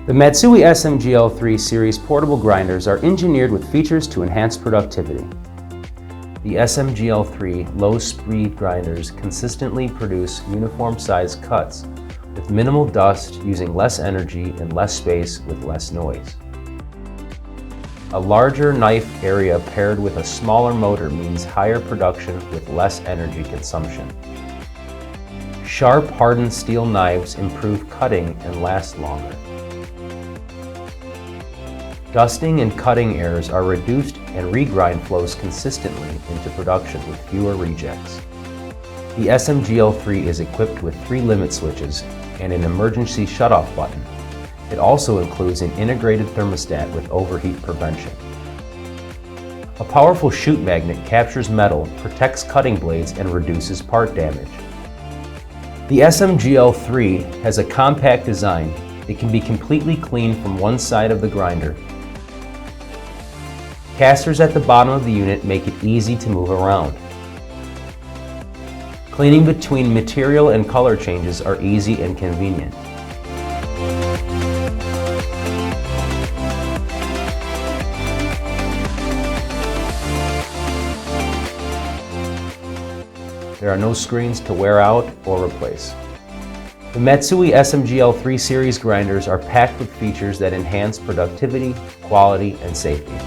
The Matsui SMGL3 series portable grinders are engineered with features to enhance productivity. The SMGL3 low-speed grinders consistently produce uniform-sized cuts with minimal dust, using less energy and less space with less noise. A larger knife area paired with a smaller motor means higher production with less energy consumption. Sharp hardened steel knives improve cutting and last longer. Dusting and cutting errors are reduced and regrind flows consistently into production with fewer rejects. The SMGL3 is equipped with 3 limit switches and an emergency shutoff button. It also includes an integrated thermostat with overheat prevention. A powerful chute magnet captures metal, protects cutting blades, and reduces part damage. The SMGL3 has a compact design. It can be completely cleaned from one side of the grinder. Casters at the bottom of the unit make it easy to move around. Cleaning between material and color changes are easy and convenient. There are no screens to wear out or replace. The Matsui SMGL3 series grinders are packed with features that enhance productivity, quality, and safety.